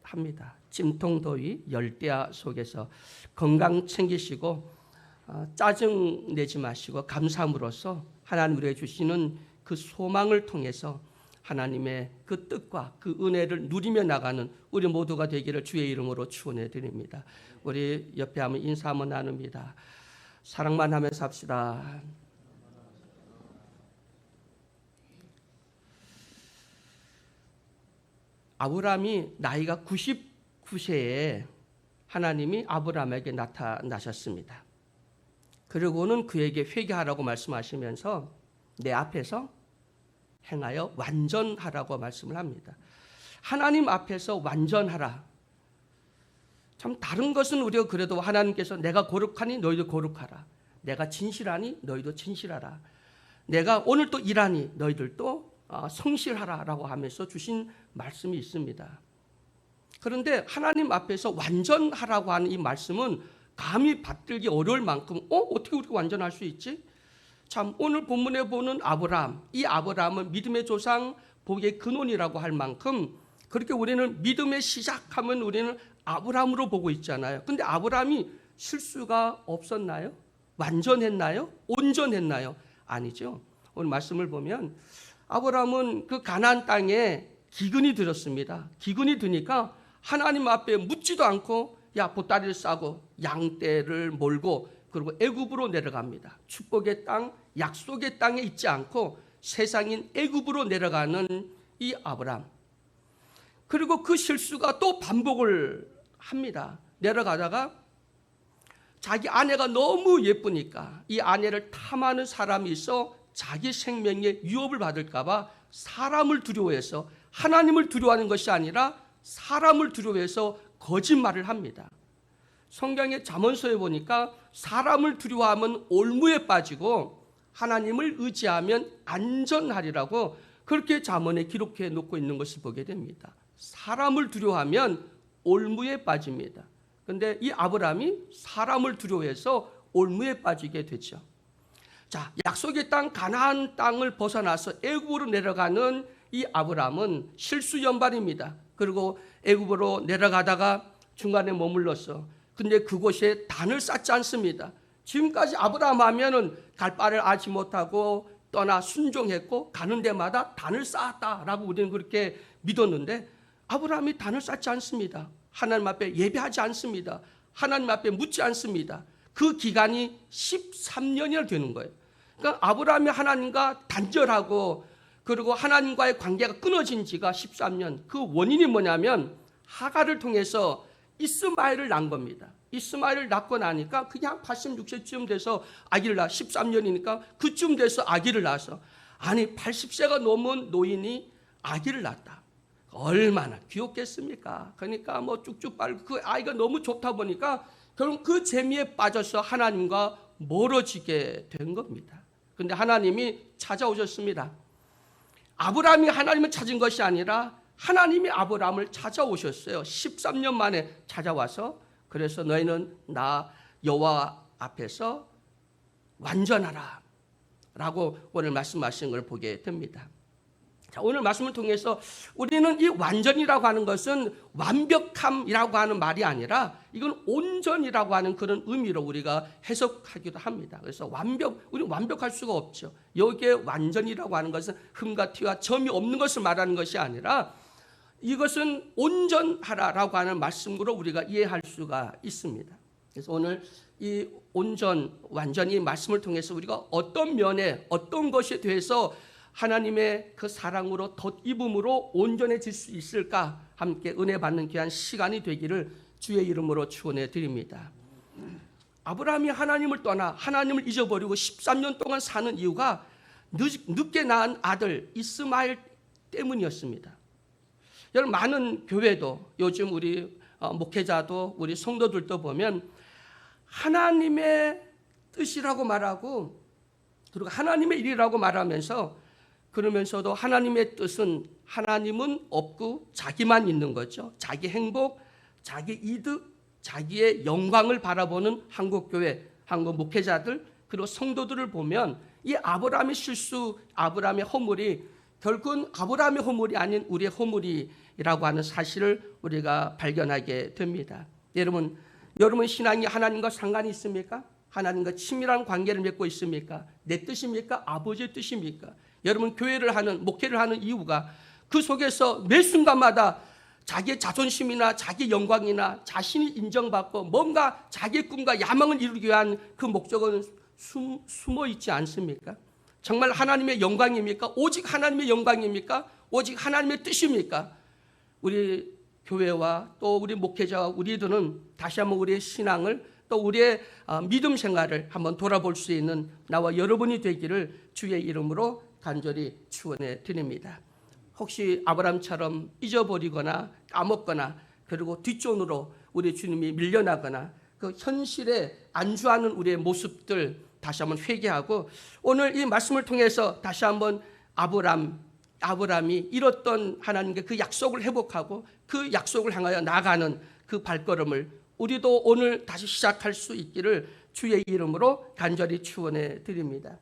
합니다. 찜통더위 열대야 속에서 건강 챙기시고 짜증 내지 마시고 감사함으로써 하나님 우리에게 주시는 그 소망을 통해서 하나님의 그 뜻과 그 은혜를 누리며 나가는 우리 모두가 되기를 주의 이름으로 축원해 드립니다. 우리 옆에 한번 인사 한번 나눕니다. 사랑만 하면서 합시다. 아브라함이 나이가 99세에 하나님이 아브라함에게 나타나셨습니다. 그리고는 그에게 회개하라고 말씀하시면서 내 앞에서 행하여 완전하라고 말씀을 합니다. 하나님 앞에서 완전하라. 참 다른 것은 우리가 그래도 하나님께서 내가 거룩하니 너희도 거룩하라. 내가 진실하니 너희도 진실하라. 내가 오늘 또 일하니 너희들도 성실하라라고 하면서 주신 말씀이 있습니다. 그런데 하나님 앞에서 완전하라고 하는 이 말씀은 감히 받들기 어려울 만큼 어떻게 우리가 완전할 수 있지? 참 오늘 본문에 보는 아브라함, 이 아브라함은 믿음의 조상, 복의 근원이라고 할 만큼 그렇게 우리는 믿음의 시작하면 우리는 아브라함으로 보고 있잖아요. 근데 아브라함이 실수가 없었나요? 완전했나요? 온전했나요? 아니죠. 오늘 말씀을 보면 아브라함은 그 가나안 땅에 기근이 들었습니다. 기근이 드니까 하나님 앞에 묻지도 않고 보따리를 싸고 양떼를 몰고 그리고 애굽으로 내려갑니다. 축복의 땅, 약속의 땅에 있지 않고 세상인 애굽으로 내려가는 이 아브라함. 그리고 그 실수가 또 반복을 합니다. 내려가다가 자기 아내가 너무 예쁘니까 이 아내를 탐하는 사람이 있어 자기 생명에 위협을 받을까 봐 사람을 두려워해서 하나님을 두려워하는 것이 아니라 사람을 두려워해서 거짓말을 합니다. 성경의 잠언서에 보니까 사람을 두려워하면 올무에 빠지고 하나님을 의지하면 안전하리라고 그렇게 잠언에 기록해 놓고 있는 것을 보게 됩니다. 사람을 두려워하면 올무에 빠집니다. 그런데 이 아브라함이 사람을 두려워해서 올무에 빠지게 되죠. 자, 약속의 땅 가나안 땅을 벗어나서 애굽으로 내려가는 이 아브라함은 실수 연발입니다. 그리고 애굽으로 내려가다가 중간에 머물렀어. 근데 그곳에 단을 쌓지 않습니다. 지금까지 아브라함 하면은 갈 바를 알지 못하고 떠나 순종했고 가는 데마다 단을 쌓았다라고 우리는 그렇게 믿었는데 아브라함이 단을 쌓지 않습니다. 하나님 앞에 예배하지 않습니다. 하나님 앞에 묻지 않습니다. 그 기간이 13년이나 되는 거예요. 그러니까 아브라함이 하나님과 단절하고 그리고 하나님과의 관계가 끊어진 지가 13년. 그 원인이 뭐냐면 하갈을 통해서 이스마엘을 낳은 겁니다. 이스마엘을 낳고 나니까 그냥 86세쯤 돼서 아기를 낳아 13년이니까 그쯤 돼서 아기를 낳아서 아니 80세가 넘은 노인이 아기를 낳았다. 얼마나 귀엽겠습니까? 그러니까 뭐 쭉쭉 빨고 그 아이가 너무 좋다 보니까 결국 그 재미에 빠져서 하나님과 멀어지게 된 겁니다. 그런데 하나님이 찾아오셨습니다. 아브라함이 하나님을 찾은 것이 아니라 하나님이 아브라함을 찾아오셨어요. 13년 만에 찾아와서 그래서 너희는 나 여호와 앞에서 완전하라 라고 오늘 말씀하신 걸 보게 됩니다. 자, 오늘 말씀을 통해서 우리는 이 완전이라고 하는 것은 완벽함이라고 하는 말이 아니라 이건 온전이라고 하는 그런 의미로 우리가 해석하기도 합니다. 그래서 우리는 완벽할 수가 없죠. 여기에 완전이라고 하는 것은 흠과 티와 점이 없는 것을 말하는 것이 아니라 이것은 온전하라라고 하는 말씀으로 우리가 이해할 수가 있습니다. 그래서 오늘 이 온전, 완전히 말씀을 통해서 우리가 어떤 면에 어떤 것에 대해서 하나님의 그 사랑으로 덧입음으로 온전해질 수 있을까 함께 은혜 받는 귀한 시간이 되기를 주의 이름으로 축원해 드립니다. 아브라함이 하나님을 떠나 하나님을 잊어버리고 13년 동안 사는 이유가 늦게 낳은 아들 이스마엘 때문이었습니다. 여러분 많은 교회도 요즘 우리 목회자도 우리 성도들도 보면 하나님의 뜻이라고 말하고 그리고 하나님의 일이라고 말하면서 그러면서도 하나님의 뜻은 하나님은 없고 자기만 있는 거죠. 자기 행복, 자기 이득, 자기의 영광을 바라보는 한국교회, 한국 목회자들 그리고 성도들을 보면 이 아브라함의 실수, 아브라함의 허물이 결국은 아브라함의 허물이 아닌 우리의 허물이라고 하는 사실을 우리가 발견하게 됩니다. 여러분 신앙이 하나님과 상관이 있습니까? 하나님과 친밀한 관계를 맺고 있습니까? 내 뜻입니까? 아버지의 뜻입니까? 여러분 교회를 하는, 목회를 하는 이유가 그 속에서 매 순간마다 자기의 자존심이나 자기 영광이나 자신이 인정받고 뭔가 자기의 꿈과 야망을 이루기 위한 그 목적은 숨어 있지 않습니까? 정말 하나님의 영광입니까? 오직 하나님의 영광입니까? 오직 하나님의 뜻입니까? 우리 교회와 또 우리 목회자와 우리들은 다시 한번 우리의 신앙을 또 우리의 믿음 생활을 한번 돌아볼 수 있는 나와 여러분이 되기를 주의 이름으로 간절히 축원해 드립니다. 혹시 아브라함처럼 잊어버리거나 까먹거나 그리고 뒷전으로 우리 주님이 밀려나거나 그 현실에 안주하는 우리의 모습들 다시 한번 회개하고 오늘 이 말씀을 통해서 다시 한번 아브라함이 잃었던 하나님께 그 약속을 회복하고 그 약속을 향하여 나아가는 그 발걸음을 우리도 오늘 다시 시작할 수 있기를 주의 이름으로 간절히 축원해 드립니다.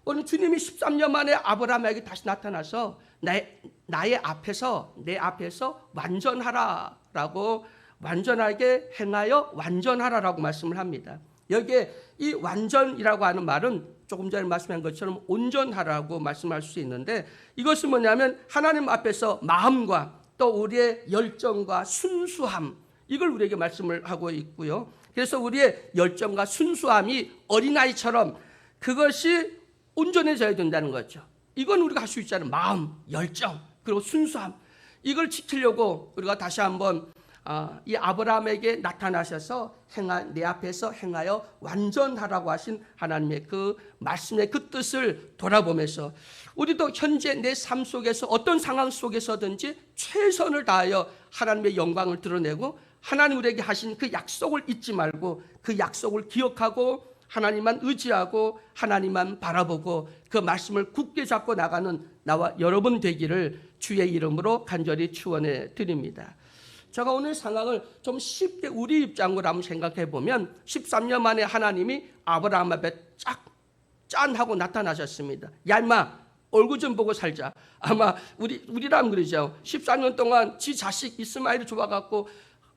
오늘 주님이 13년 만에 아브라함에게 다시 나타나서 내 앞에서 완전하라라고 완전하게 행하여 완전하라라고 말씀을 합니다. 여기에 이 완전이라고 하는 말은 조금 전에 말씀한 것처럼 온전하라고 말씀할 수 있는데 이것은 뭐냐면 하나님 앞에서 마음과 또 우리의 열정과 순수함 이걸 우리에게 말씀을 하고 있고요. 그래서 우리의 열정과 순수함이 어린아이처럼 그것이 온전해져야 된다는 거죠. 이건 우리가 할 수 있잖아요. 마음, 열정, 그리고 순수함. 이걸 지키려고 우리가 다시 한번 이 아브라함에게 나타나셔서 내 앞에서 행하여 완전하라고 하신 하나님의 그 말씀의 그 뜻을 돌아보면서 우리도 현재 내 삶 속에서 어떤 상황 속에서든지 최선을 다하여 하나님의 영광을 드러내고 하나님 우리에게 하신 그 약속을 잊지 말고 그 약속을 기억하고 하나님만 의지하고 하나님만 바라보고 그 말씀을 굳게 잡고 나가는 나와 여러분 되기를 주의 이름으로 간절히 축원해 드립니다. 제가 오늘 상황을 좀 쉽게 우리 입장으로 한번 생각해 보면 13년 만에 하나님이 아브라함 앞에 짠 하고 나타나셨습니다. 야 임마 얼굴 좀 보고 살자. 아마 우리라면 그러죠. 14년 동안 지 자식 이스마엘이 좋아갖고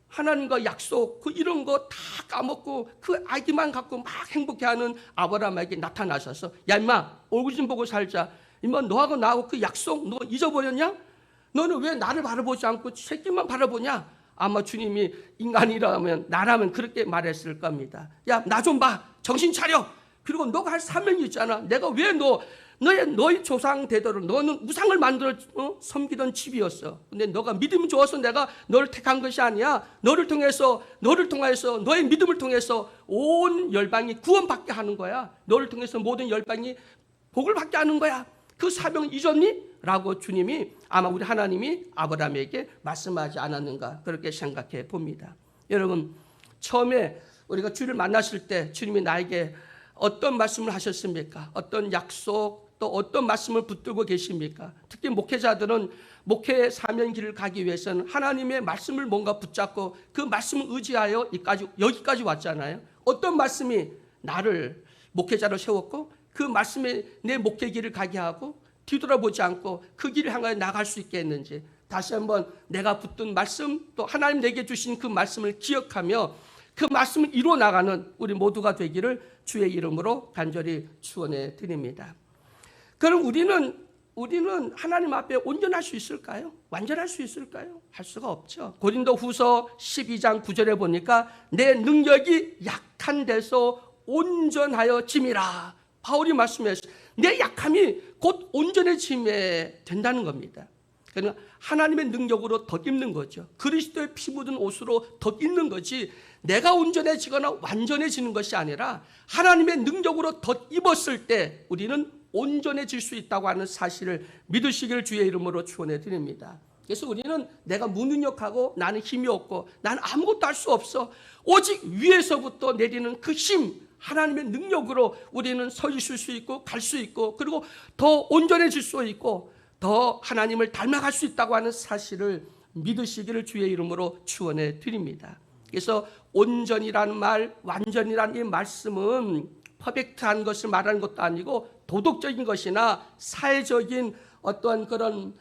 하나님과 약속 그 이런 거 다 까먹고 그 아기만 갖고 막 행복해하는 아브라함에게 나타나셔서 야 임마 얼굴 좀 보고 살자. 임마 너하고 나하고 그 약속 너 잊어버렸냐? 너는 왜 나를 바라보지 않고 새끼만 바라보냐? 아마 주님이 인간이라면 나라면 그렇게 말했을 겁니다. 야 나 좀 봐. 정신 차려. 그리고 너가 할 사명이 있잖아. 내가 왜 너희 조상 대대로 너는 우상을 만들어 섬기던 집이었어. 근데 너가 믿음이 좋아서 내가 너를 택한 것이 아니야. 너를 통하여서 너의 믿음을 통해서 온 열방이 구원받게 하는 거야. 너를 통해서 모든 열방이 복을 받게 하는 거야. 그 사명을 잊었니? 라고 주님이 아마 우리 하나님이 아브라함에게 말씀하지 않았는가 그렇게 생각해 봅니다. 여러분 처음에 우리가 주를 만났을 때 주님이 나에게 어떤 말씀을 하셨습니까? 어떤 약속 또 어떤 말씀을 붙들고 계십니까? 특히 목회자들은 목회 사명 길을 가기 위해서는 하나님의 말씀을 뭔가 붙잡고 그 말씀을 의지하여 여기까지 왔잖아요. 어떤 말씀이 나를 목회자로 세웠고 그 말씀에 내 목회 길을 가게 하고 뒤돌아보지 않고 그 길을 향하여 나갈 수 있게 했는지 다시 한번 내가 붙든 말씀 또 하나님 내게 주신 그 말씀을 기억하며 그 말씀을 이루어 나가는 우리 모두가 되기를 주의 이름으로 간절히 축원해 드립니다. 그럼 우리는 하나님 앞에 온전할 수 있을까요? 완전할 수 있을까요? 할 수가 없죠. 고린도후서 12장 9절에 보니까 내 능력이 약한 데서 온전하여 짐이라. 바울이 말씀해서 내 약함이 곧 온전해짐에 된다는 겁니다. 그러니까 하나님의 능력으로 덧입는 거죠. 그리스도의 피 묻은 옷으로 덧입는 거지 내가 온전해지거나 완전해지는 것이 아니라 하나님의 능력으로 덧입었을 때 우리는 온전해질 수 있다고 하는 사실을 믿으시길 주의 이름으로 축원해 드립니다. 그래서 우리는 내가 무능력하고 나는 힘이 없고 나는 아무것도 할 수 없어. 오직 위에서부터 내리는 그 힘 하나님의 능력으로 우리는 서 있을 수 있고 갈 수 있고 그리고 더 온전해질 수 있고 더 하나님을 닮아갈 수 있다고 하는 사실을 믿으시기를 주의 이름으로 축원해 드립니다. 그래서 온전이라는 말, 완전이라는 이 말씀은 퍼펙트한 것을 말하는 것도 아니고 도덕적인 것이나 사회적인 어떠한 그런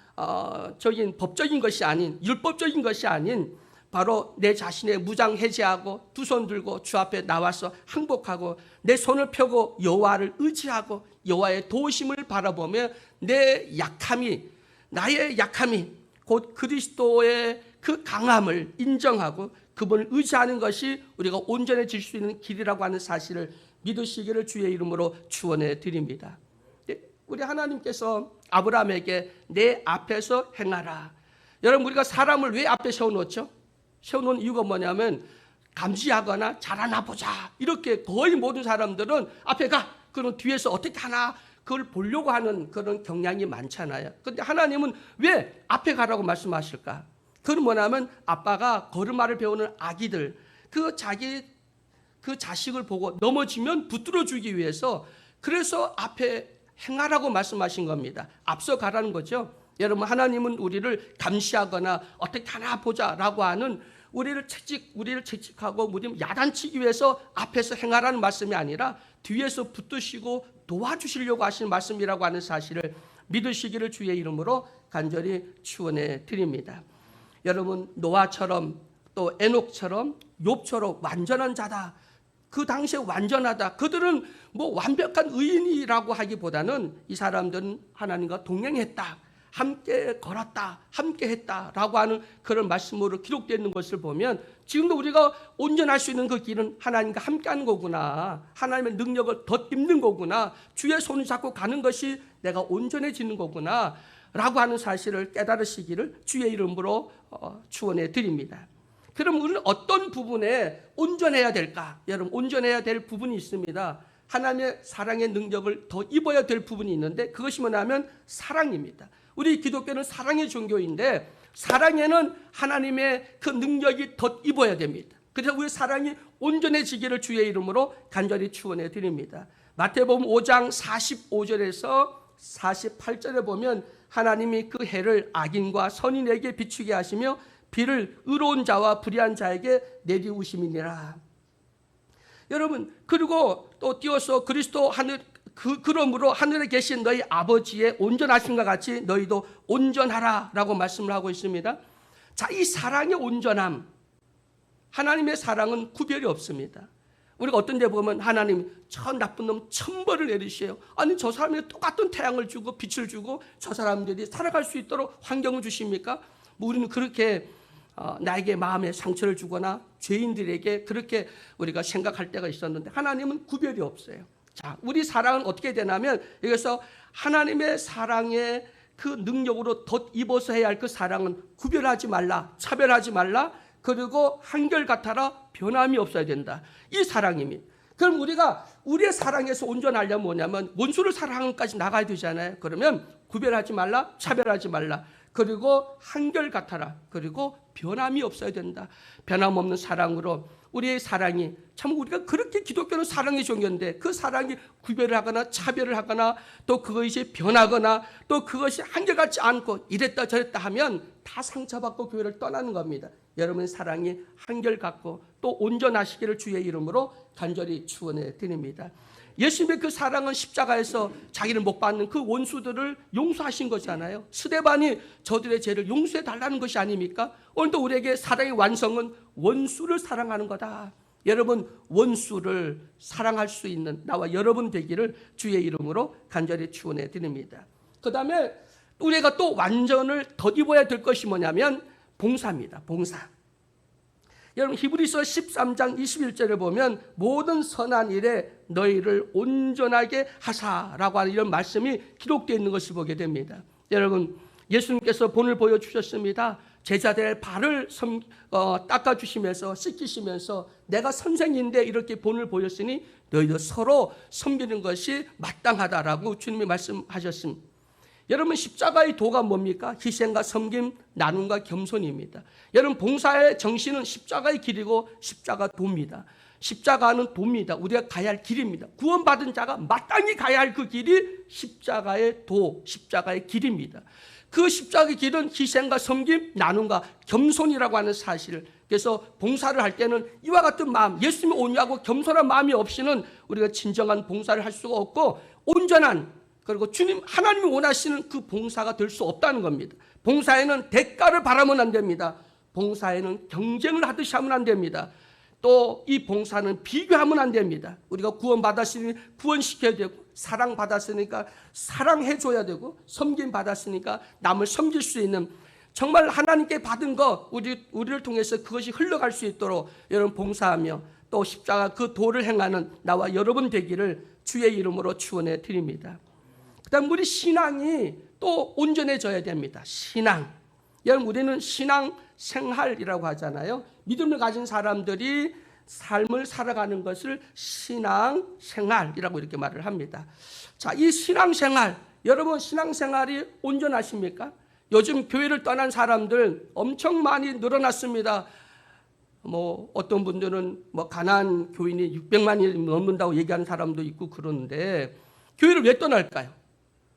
적인 법적인 것이 아닌, 율법적인 것이 아닌 바로 내 자신의 무장 해제하고 두 손 들고 주 앞에 나와서 항복하고 내 손을 펴고 여호와를 의지하고 여호와의 도우심을 바라보며 내 약함이, 나의 약함이 곧 그리스도의 그 강함을 인정하고 그분을 의지하는 것이 우리가 온전해질 수 있는 길이라고 하는 사실을 믿으시기를 주의 이름으로 축원해 드립니다. 우리 하나님께서 아브라함에게 내 앞에서 행하라. 여러분, 우리가 사람을 왜 앞에 세워놓죠? 세워놓은 이유가 뭐냐면 감시하거나 잘하나 보자, 이렇게 거의 모든 사람들은 앞에 가, 그럼 뒤에서 어떻게 하나 그걸 보려고 하는 그런 경향이 많잖아요. 그런데 하나님은 왜 앞에 가라고 말씀하실까? 그건 뭐냐면 아빠가 걸음마를 배우는 아기들, 그 자식을 보고 넘어지면 붙들어 주기 위해서, 그래서 앞에 행하라고 말씀하신 겁니다. 앞서 가라는 거죠. 여러분, 하나님은 우리를 감시하거나 어떻게 하나 보자라고 하는 우리를 채찍하고 우리를 야단치기 위해서 앞에서 행하라는 말씀이 아니라 뒤에서 붙드시고 도와주시려고 하시는 말씀이라고 하는 사실을 믿으시기를 주의 이름으로 간절히 축원해 드립니다. 여러분, 노아처럼 또 에녹처럼 욥처럼 완전한 자다, 그 당시에 완전하다, 그들은 뭐 완벽한 의인이라고 하기보다는 이 사람들은 하나님과 동행했다, 함께 걸었다, 함께 했다라고 하는 그런 말씀으로 기록되어 있는 것을 보면 지금도 우리가 온전할 수 있는 그 길은 하나님과 함께하는 거구나, 하나님의 능력을 덧입는 거구나, 주의 손을 잡고 가는 것이 내가 온전해지는 거구나 라고 하는 사실을 깨달으시기를 주의 이름으로 축원해 드립니다. 그럼 우리는 어떤 부분에 온전해야 될까? 여러분, 온전해야 될 부분이 있습니다. 하나님의 사랑의 능력을 더 입어야 될 부분이 있는데 그것이 뭐냐면 사랑입니다. 우리 기독교는 사랑의 종교인데 사랑에는 하나님의 그 능력이 더 입어야 됩니다. 그래서 우리 사랑이 온전해지기를 주의 이름으로 간절히 축원해 드립니다. 마태복음 5장 45절에서 48절에 보면 하나님이 그 해를 악인과 선인에게 비추게 하시며 비를 의로운 자와 불의한 자에게 내리우심이니라. 여러분, 그리고 또 띄어서 그리스도 그러므로 하늘에 계신 너희 아버지의 온전하심과 같이 너희도 온전하라라고 말씀을 하고 있습니다. 자, 이 사랑의 온전함, 하나님의 사랑은 구별이 없습니다. 우리가 어떤 데 보면 하나님 저 나쁜 놈 천벌을 내리셔요. 아니, 저 사람이 똑같은 태양을 주고 빛을 주고 저 사람들이 살아갈 수 있도록 환경을 주십니까? 뭐 우리는 그렇게 나에게 마음에 상처를 주거나 죄인들에게 그렇게 우리가 생각할 때가 있었는데 하나님은 구별이 없어요. 자, 우리 사랑은 어떻게 되냐면 여기서 하나님의 사랑의 그 능력으로 덧입어서 해야 할 그 사랑은 구별하지 말라, 차별하지 말라, 그리고 한결같아라, 변함이 없어야 된다. 이 사랑입니다. 그럼 우리가 우리의 사랑에서 온전하려면 뭐냐면 원수를 사랑하는까지 나가야 되잖아요. 그러면 구별하지 말라, 차별하지 말라, 그리고 한결같아라, 그리고 변함이 없어야 된다. 변함없는 사랑으로 우리의 사랑이, 참 우리가 그렇게 기독교는 사랑의 종교인데 그 사랑이 구별을 하거나 차별을 하거나 또 그것이 변하거나 또 그것이 한결같지 않고 이랬다 저랬다 하면 다 상처받고 교회를 떠나는 겁니다. 여러분의 사랑이 한결같고 또 온전하시기를 주의 이름으로 간절히 축원해 드립니다. 예수님의 그 사랑은 십자가에서 자기를 못 받는 그 원수들을 용서하신 거잖아요. 스데반이 저들의 죄를 용서해 달라는 것이 아닙니까? 오늘도 우리에게 사랑의 완성은 원수를 사랑하는 거다. 여러분, 원수를 사랑할 수 있는 나와 여러분 되기를 주의 이름으로 간절히 축원해 드립니다. 그 다음에 우리가 또 완전을 덧입어야 될 것이 뭐냐면 봉사입니다. 봉사. 여러분, 히브리서 13장 21절에 보면 모든 선한 일에 너희를 온전하게 하사라고 하는 이런 말씀이 기록되어 있는 것을 보게 됩니다. 여러분, 예수님께서 본을 보여주셨습니다. 제자들의 발을 닦아주시면서 씻기시면서 내가 선생인데 이렇게 본을 보였으니 너희도 서로 섬기는 것이 마땅하다라고 주님이 말씀하셨습니다. 여러분, 십자가의 도가 뭡니까? 희생과 섬김, 나눔과 겸손입니다. 여러분, 봉사의 정신은 십자가의 길이고 십자가 도입니다. 십자가는 도입니다. 우리가 가야 할 길입니다. 구원받은 자가 마땅히 가야 할 그 길이 십자가의 도, 십자가의 길입니다. 그 십자가의 길은 희생과 섬김, 나눔과 겸손이라고 하는 사실을, 그래서 봉사를 할 때는 이와 같은 마음, 예수님이 온유하고 겸손한 마음이 없이는 우리가 진정한 봉사를 할 수가 없고 온전한 그리고 주님 하나님이 원하시는 그 봉사가 될 수 없다는 겁니다. 봉사에는 대가를 바라면 안 됩니다. 봉사에는 경쟁을 하듯이 하면 안 됩니다. 또 이 봉사는 비교하면 안 됩니다. 우리가 구원받았으니 구원시켜야 되고, 사랑받았으니까 사랑해줘야 되고, 섬김받았으니까 남을 섬길 수 있는, 정말 하나님께 받은 거 우리를 통해서 그것이 흘러갈 수 있도록 여러분 봉사하며 또 십자가 그 도를 행하는 나와 여러분 되기를 주의 이름으로 축원해 드립니다. 그다음 우리 신앙이 또 온전해져야 됩니다. 신앙. 여러분 우리는 신앙 생활이라고 하잖아요. 믿음을 가진 사람들이 삶을 살아가는 것을 신앙 생활이라고 이렇게 말을 합니다. 자, 이 신앙 생활, 여러분 신앙 생활이 온전하십니까? 요즘 교회를 떠난 사람들 엄청 많이 늘어났습니다. 어떤 분들은 가나안 교인이 600만이 넘는다고 얘기하는 사람도 있고 그러는데, 교회를 왜 떠날까요?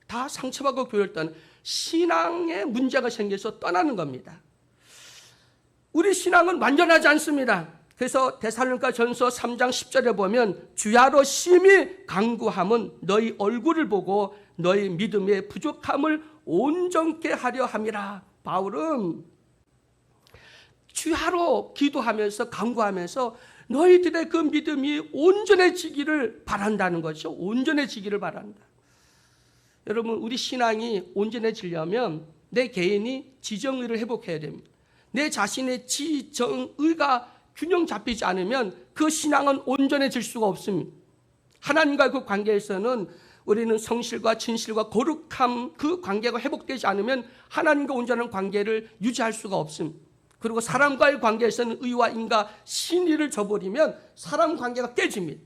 다 상처받고 교회를 떠나는, 신앙에 문제가 생겨서 떠나는 겁니다. 우리 신앙은 완전하지 않습니다. 그래서 데살로니가전서 3장 10절에 보면 주야로 심히 간구함은 너희 얼굴을 보고 너희 믿음의 부족함을 온전케 하려 함이라. 바울은 주야로 기도하면서 간구하면서 너희들의 그 믿음이 온전해지기를 바란다는 거죠. 온전해지기를 바란다. 여러분 우리 신앙이 온전해지려면 내 개인이 지정의를 회복해야 됩니다. 내 자신의 지정의가 균형 잡히지 않으면 그 신앙은 온전해질 수가 없습니다. 하나님과 그 관계에서는 우리는 성실과 진실과 거룩함, 그 관계가 회복되지 않으면 하나님과 온전한 관계를 유지할 수가 없습니다. 그리고 사람과의 관계에서는 의와 인과 신의를 저버리면 사람 관계가 깨집니다.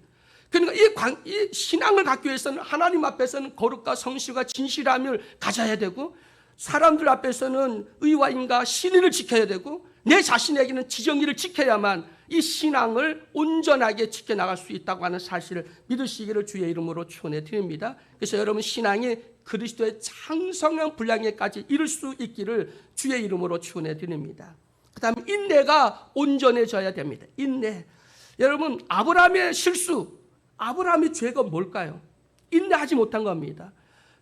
그러니까 이 신앙을 갖기 위해서는 하나님 앞에서는 거룩과 성실과 진실함을 가져야 되고, 사람들 앞에서는 의와 인과 신의를 지켜야 되고, 내 자신에게는 지정의를 지켜야만 이 신앙을 온전하게 지켜나갈 수 있다고 하는 사실을 믿으시기를 주의 이름으로 축원해 드립니다. 그래서 여러분 신앙이 그리스도의 창성한 분량에까지 이룰 수 있기를 주의 이름으로 축원해 드립니다. 그 다음 인내가 온전해져야 됩니다. 인내. 여러분 아브라함의 실수, 아브라함의 죄가 뭘까요? 인내하지 못한 겁니다.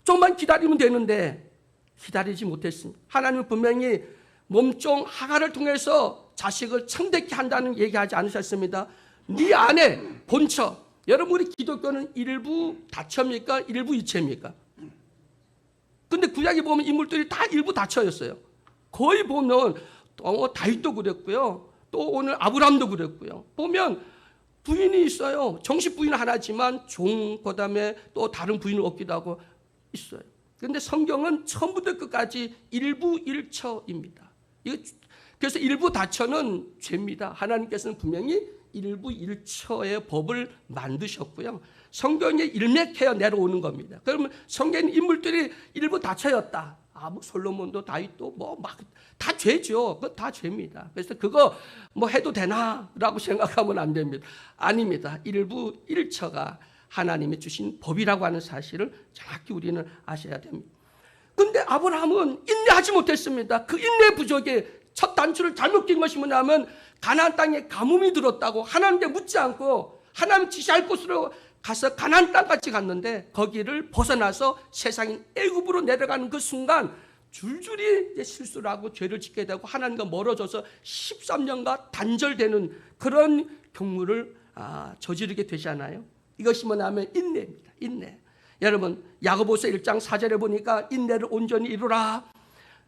좀만 기다리면 되는데 기다리지 못했습니다. 하나님은 분명히 몸종 하가를 통해서 자식을 창대케 한다는 얘기하지 않으셨습니다. 네 안에 본처. 여러분 우리 기독교는 일부 다처입니까? 일부 이체입니까? 근데 구약에 보면 인물들이 다 일부 다처였어요. 거의 보면 다윗도 그랬고요. 또 오늘 아브라함도 그랬고요. 보면 부인이 있어요. 정식 부인은 하나지만 종, 그다음에 또 다른 부인을 얻기도 하고 있어요. 그런데 성경은 처음부터 끝까지 일부 일처입니다. 그래서 일부 다처는 죄입니다. 하나님께서는 분명히 일부 일처의 법을 만드셨고요. 성경에 일맥해야 내려오는 겁니다. 그러면 성경의 인물들이 일부 다처였다. 솔로몬도 다윗도 다 죄죠. 그거 다 죄입니다. 그래서 그거 해도 되나라고 생각하면 안 됩니다. 아닙니다. 일부 일처가 하나님이 주신 법이라고 하는 사실을 정확히 우리는 아셔야 됩니다. 근데 아브라함은 인내하지 못했습니다. 그 인내 부족에 첫 단추를 잘못 낀 것이 뭐냐면 가나안 땅에 가뭄이 들었다고 하나님께 묻지 않고 하나님 지시할 곳으로 가서 가나안 땅까지 갔는데 거기를 벗어나서 세상인 애굽으로 내려가는 그 순간 줄줄이 실수를 하고 죄를 짓게 되고 하나님과 멀어져서 13년간 단절되는 그런 경우를 저지르게 되지 않아요? 이것이 뭐냐면 인내입니다. 인내. 여러분 야고보서 1장 4절에 보니까 인내를 온전히 이루라.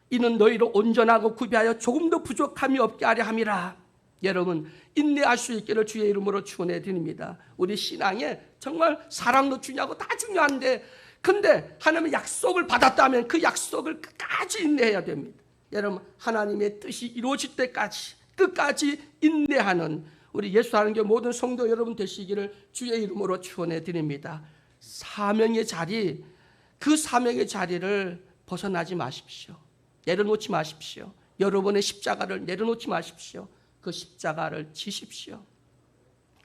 이는 너희로 온전하고 구비하여 조금도 부족함이 없게 하려 함이라. 여러분 인내할 수 있기를 주의 이름으로 축원해 드립니다. 우리 신앙에 정말 사랑도 중요하고 다 중요한데, 근데 하나님의 약속을 받았다면 그 약속을 끝까지 인내해야 됩니다. 여러분 하나님의 뜻이 이루어질 때까지 끝까지 인내하는 우리 예수 하는 게 모든 성도 여러분 되시기를 주의 이름으로 축원해 드립니다. 사명의 자리, 그 사명의 자리를 벗어나지 마십시오. 내려놓지 마십시오. 여러분의 십자가를 내려놓지 마십시오. 그 십자가를 지십시오.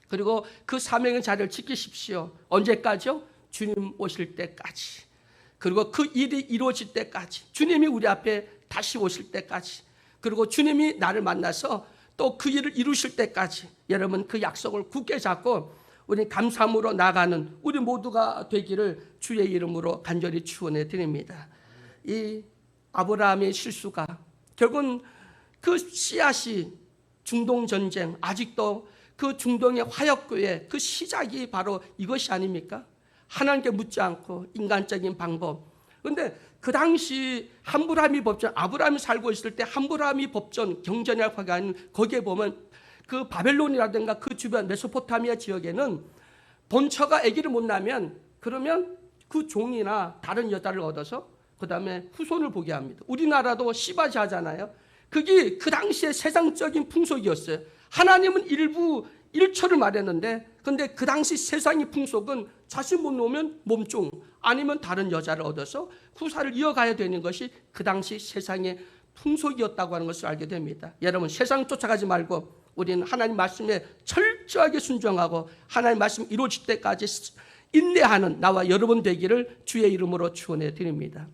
그리고 그 사명의 자리를 지키십시오. 언제까지요? 주님 오실 때까지. 그리고 그 일이 이루어질 때까지. 주님이 우리 앞에 다시 오실 때까지. 그리고 주님이 나를 만나서 또 그 일을 이루실 때까지. 여러분 그 약속을 굳게 잡고 우리 감사함으로 나가는 우리 모두가 되기를 주의 이름으로 간절히 축원해 드립니다. 이 아브라함의 실수가 결국은 그 씨앗이 중동 전쟁, 아직도 그 중동의 화역교회 그 시작이 바로 이것이 아닙니까? 하나님께 묻지 않고 인간적인 방법. 그런데 그 당시 함부라미 법전, 아브라함이 살고 있을 때 함부라미 법전 경전이라고 하는 거기에 보면 그 바벨론이라든가 그 주변 메소포타미아 지역에는 본처가 아기를 못 낳으면 그러면 그 종이나 다른 여자를 얻어서 그 다음에 후손을 보게 합니다. 우리나라도 시바지 하잖아요. 그게 그 당시의 세상적인 풍속이었어요. 하나님은 일부 일처를 말했는데 근데 그 당시 세상의 풍속은 자신 못 놓으면 몸종 아니면 다른 여자를 얻어서 후사를 이어가야 되는 것이 그 당시 세상의 풍속이었다고 하는 것을 알게 됩니다. 여러분 세상 쫓아가지 말고 우리는 하나님 말씀에 철저하게 순종하고 하나님 말씀 이루어질 때까지 인내하는 나와 여러분 되기를 주의 이름으로 축원해 드립니다.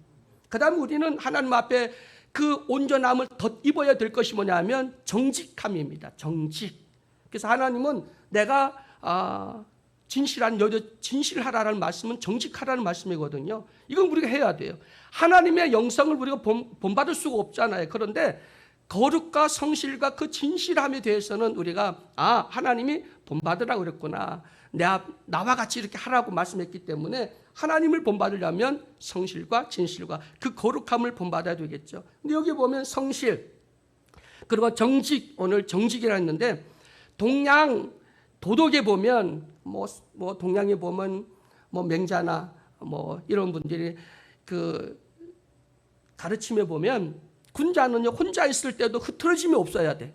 그 다음에 우리는 하나님 앞에 그 온전함을 덧입어야 될 것이 뭐냐면 정직함입니다. 정직. 그래서 하나님은 내가 진실한 여자 진실하라는 말씀은 정직하라는 말씀이거든요. 이건 우리가 해야 돼요. 하나님의 영성을 우리가 본받을 수가 없잖아요. 그런데 거룩과 성실과 그 진실함에 대해서는 우리가 하나님이 본받으라고 그랬구나. 나와 같이 이렇게 하라고 말씀했기 때문에 하나님을 본받으려면 성실과 진실과 그 거룩함을 본받아야 되겠죠. 근데 여기 보면 성실 그리고 정직, 오늘 정직이라 했는데 동양 도덕에 보면 뭐 동양에 보면 뭐 맹자나 뭐 이런 분들이 그 가르침에 보면 군자는요 혼자 있을 때도 흐트러짐이 없어야 돼.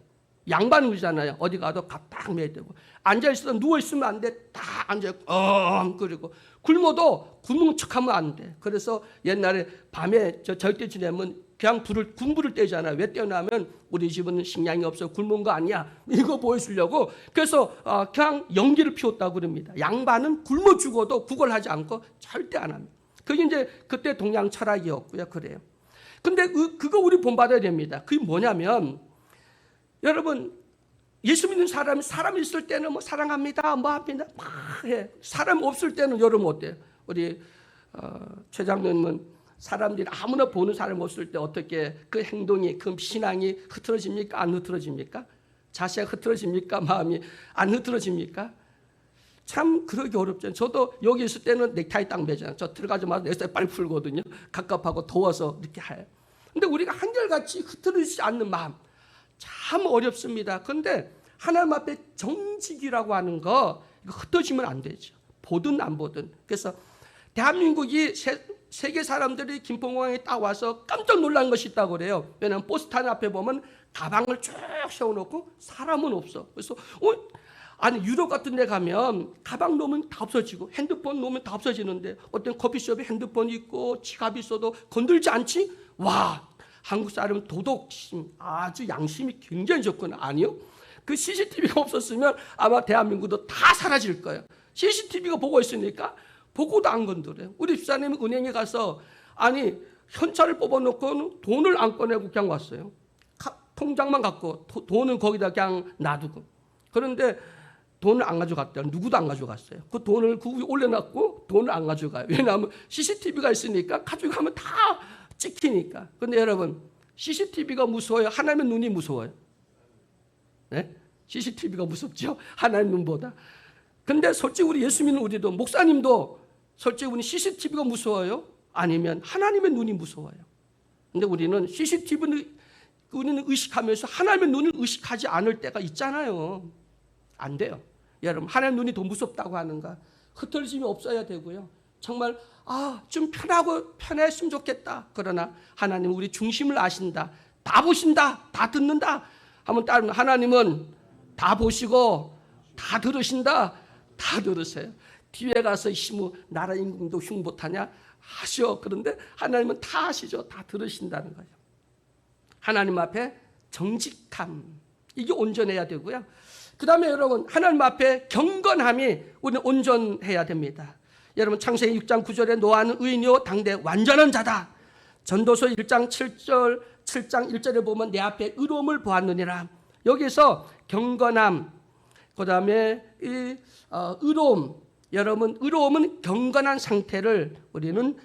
양반이잖아요. 어디 가도 가딱 매야 되고 앉아 있어도 누워 있으면 안 돼. 딱 앉아 있고 그리고 굶어도 굶은 척하면 안 돼. 그래서 옛날에 밤에 절대 지내면 그냥 군불을 떼잖아요. 왜 떼냐면 우리 집은 식량이 없어 굶은 거 아니야. 이거 보여주려고. 그래서 그냥 연기를 피웠다고 그럽니다. 양반은 굶어 죽어도 구걸하지 않고 절대 안 합니다. 그게 이제 그때 동양 철학이었고요. 그래요. 근데 그거 우리 본받아야 됩니다. 그게 뭐냐면 여러분 예수 믿는 사람이 있을 때는 뭐 사랑합니다, 뭐 합니다, 막 해. 사람 없을 때는 여러분 어때요? 우리 최 장로님은 사람들이 아무나 보는 사람 없을 때 어떻게 그 행동이 그 신앙이 흐트러집니까? 안 흐트러집니까? 자세가 흐트러집니까? 마음이 안 흐트러집니까? 참 그러기 어렵잖아요. 저도 여기 있을 때는 넥타이 딱 매잖아요. 저 들어가자마자 넥타이 빨리 풀거든요. 갑갑하고 더워서 이렇게 해요. 근데 우리가 한결같이 흐트러지지 않는 마음 참 어렵습니다. 그런데 하나님 앞에 정직이라고 하는 거 이거 흩어지면 안 되죠. 보든 안 보든. 그래서 대한민국이 세계 사람들이 김포공항에 딱 와서 깜짝 놀란 것이 있다고 그래요. 왜냐하면 버스 타는 앞에 보면 가방을 쭉 세워놓고 사람은 없어. 그래서 아니 유럽 같은 데 가면 가방 놓으면 다 없어지고 핸드폰 놓으면 다 없어지는데 어떤 커피숍에 핸드폰이 있고 지갑이 있어도 건들지 않지? 와, 한국 사람은 도덕심 아주 양심이 굉장히 좋구나. 아니요. 그 CCTV가 없었으면 아마 대한민국도 다 사라질 거예요. CCTV가 보고 있으니까 보고도 안 건드려요. 우리 집사님이 은행에 가서 아니 현찰을 뽑아놓고 돈을 안 꺼내고 그냥 왔어요. 통장만 갖고 돈은 거기다 그냥 놔두고. 그런데 돈을 안 가져갔대요. 누구도 안 가져갔어요. 그 돈을 그 위에 올려놨고 돈을 안 가져가요. 왜냐하면 CCTV가 있으니까 가져가면 다 찍히니까. 근데 여러분 CCTV가 무서워요? 하나님의 눈이 무서워요? 네? CCTV가 무섭죠? 하나님 눈보다. 근데 솔직히 우리 예수 믿는 우리도 목사님도 솔직히 우리 CCTV가 무서워요? 아니면 하나님의 눈이 무서워요? 근데 우리는 CCTV는 우리는 의식하면서 하나님의 눈을 의식하지 않을 때가 있잖아요. 안 돼요. 여러분 하나님 눈이 더 무섭다고 하는가? 흐트러짐이 없어야 되고요. 정말 좀 편했으면 좋겠다. 그러나 하나님 우리 중심을 아신다. 다 보신다. 다 듣는다. 한번 따르면 하나님은 다 보시고 다 들으신다. 다 들으세요. 뒤에 가서 나라 임금도 흉 못하냐 하셔. 그런데 하나님은 다 하시죠. 다 들으신다는 거예요. 하나님 앞에 정직함 이게 온전해야 되고요. 그 다음에 여러분 하나님 앞에 경건함이 우리는 온전해야 됩니다. 여러분 창세기 6장 9절에 노아는 의인이요 당대 완전한 자다. 전도서 1장 7장 1절에 보면 내 앞에 의로움을 보았느니라. 여기서 경건함 그 다음에 의로움, 여러분 의로움은 경건한 상태를 우리는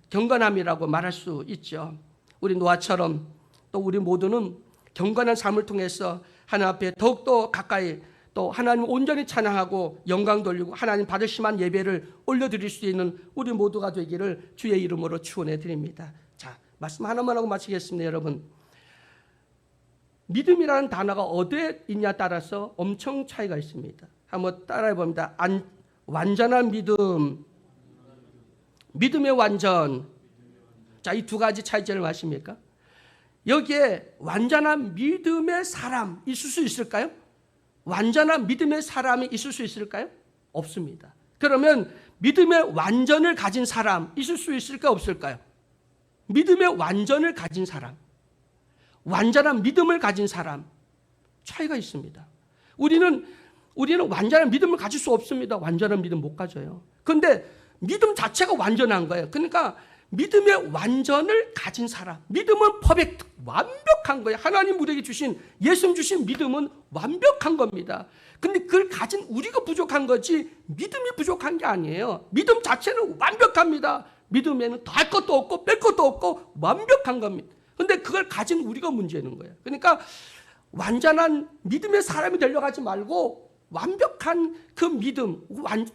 경건함이라고 말할 수 있죠. 우리 노아처럼 또 우리 모두는 경건한 삶을 통해서 하나님 앞에 더욱더 가까이 또 하나님 온전히 찬양하고 영광 돌리고 하나님 받으심한 예배를 올려드릴 수 있는 우리 모두가 되기를 주의 이름으로 축원해 드립니다. 자, 말씀 하나만 하고 마치겠습니다. 여러분, 믿음이라는 단어가 어디에 있냐 따라서 엄청 차이가 있습니다. 한번 따라해 봅니다. 완전한 믿음, 믿음의 완전. 자, 이 두 가지 차이점을 아십니까? 여기에 완전한 믿음의 사람 있을 수 있을까요? 완전한 믿음의 사람이 있을 수 있을까요? 없습니다. 그러면 믿음의 완전을 가진 사람 있을 수 있을까 없을까요? 믿음의 완전을 가진 사람, 완전한 믿음을 가진 사람, 차이가 있습니다. 우리는 완전한 믿음을 가질 수 없습니다. 완전한 믿음 못 가져요. 그런데 믿음 자체가 완전한 거예요. 그러니까 믿음의 완전을 가진 사람, 믿음은 퍼펙트, 완벽한 거예요. 하나님 우리에게 주신, 예수님 주신 믿음은 완벽한 겁니다. 근데 그걸 가진 우리가 부족한 거지 믿음이 부족한 게 아니에요. 믿음 자체는 완벽합니다. 믿음에는 더할 것도 없고 뺄 것도 없고 완벽한 겁니다. 근데 그걸 가진 우리가 문제는 거예요. 그러니까 완전한 믿음의 사람이 되려고 하지 말고 완벽한 그 믿음,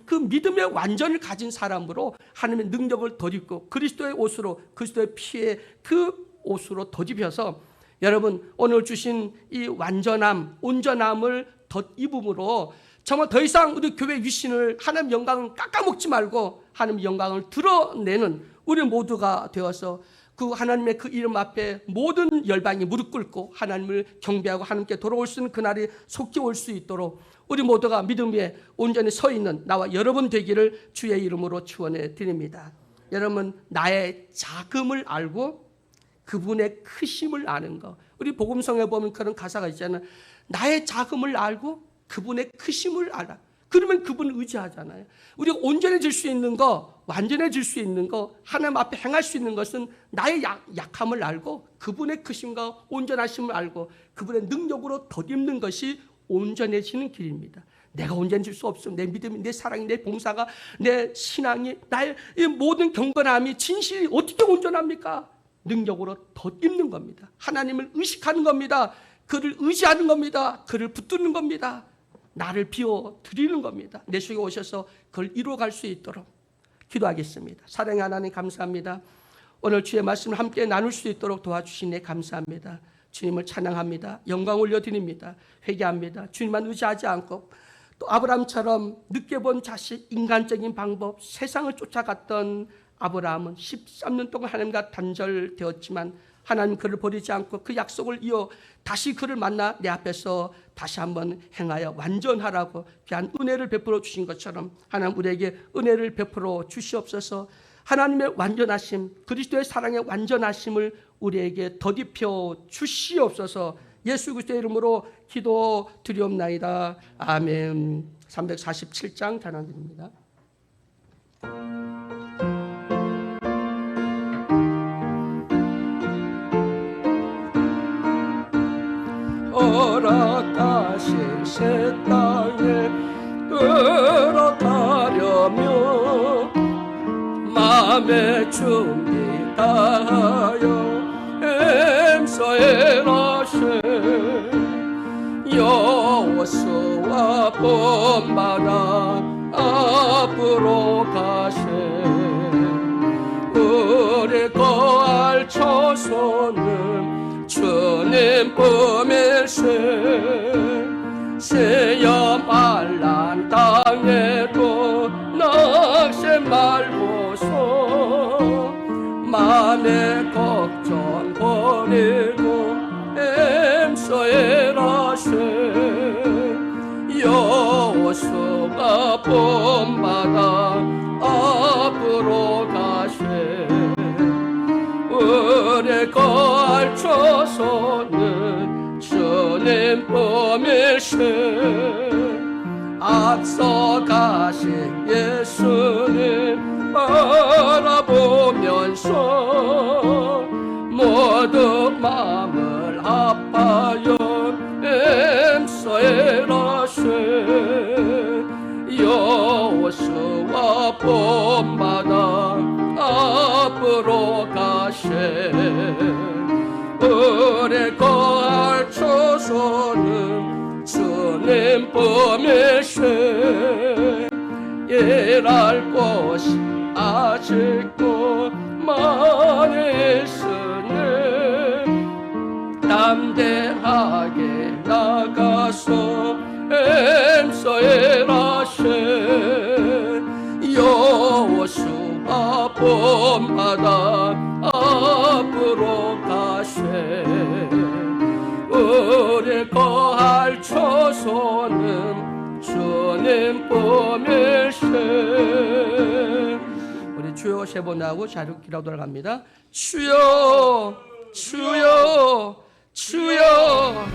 그 믿음의 완전을 가진 사람으로 하나님의 능력을 덧입고 그리스도의 옷으로, 그리스도의 피의 그 옷으로 덧입혀서 여러분 오늘 주신 이 완전함, 온전함을 덧입음으로 정말 더 이상 우리 교회 위신을, 하나님 영광을 깎아먹지 말고 하나님 영광을 드러내는 우리 모두가 되어서 그 하나님의 그 이름 앞에 모든 열방이 무릎 꿇고 하나님을 경배하고 하나님께 돌아올 수 있는 그날이 속히 올 수 있도록 우리 모두가 믿음 위에 온전히 서 있는 나와 여러분 되기를 주의 이름으로 축원해 드립니다. 여러분, 나의 작음을 알고 그분의 크심을 아는 거. 우리 복음성에 보면 그런 가사가 있잖아요. 나의 작음을 알고 그분의 크심을 알아. 그러면 그분을 의지하잖아요. 우리가 온전해질 수 있는 거, 완전해질 수 있는 거, 하나님 앞에 행할 수 있는 것은 나의 약함을 알고 그분의 크심과 온전하심을 알고 그분의 능력으로 덧입는 것이 온전해지는 길입니다. 내가 온전해질 수 없어. 내 믿음이, 내 사랑이, 내 봉사가, 내 신앙이, 나의 이 모든 경건함이, 진실이 어떻게 온전합니까? 능력으로 덧입는 겁니다. 하나님을 의식하는 겁니다. 그를 의지하는 겁니다. 그를 붙드는 겁니다. 나를 비워드리는 겁니다. 내 속에 오셔서 그걸 이루어갈 수 있도록 기도하겠습니다. 사랑의 하나님 감사합니다. 오늘 주의 말씀을 함께 나눌 수 있도록 도와주시니 감사합니다. 주님을 찬양합니다. 영광 올려드립니다. 회개합니다. 주님만 의지하지 않고 또 아브라함처럼 늦게 본 자식, 인간적인 방법, 세상을 쫓아갔던 아브라함은 13년 동안 하나님과 단절되었지만 하나님 그를 버리지 않고 그 약속을 이어 다시 그를 만나 내 앞에서 다시 한번 행하여 완전하라고 귀한 은혜를 베풀어 주신 것처럼 하나님 우리에게 은혜를 베풀어 주시옵소서. 하나님의 완전하심, 그리스도의 사랑의 완전하심을 우리에게 덧입혀 주시옵소서. 예수 그리스도의 이름으로 기도 드리옵나이다. 아멘. 347장 찬양드립니다. 허락하신 새 땅에 들어가려며 마음의 준비 다하여 엠서에라세 여호수아 본받아 앞으로 가세 우리 거할 처소는 주님 품일세 시험 환난 땅에도 낙심 말고서 마음의 걱정 버리고 엠서에라세 여호수아 본받아 앞으로 가세 우리 거할 처소는 주님 품일세 앞서 가신 예수님 바라보면서 모두 마음을 아파요 엠서에라세 여호수아 본받아 앞으로 가세. 우리 거할 초소는 주님 품이세. 일할 곳이 아직도 많이 있으니 담대하게 나가서 엠서일하세. 여호수아 본받아 앞으로 가세. 우리 거할 초소는 주님 품일세. 우리 주여 세 번 하고 자유 기도 돌아갑니다. 주여 주여 주여.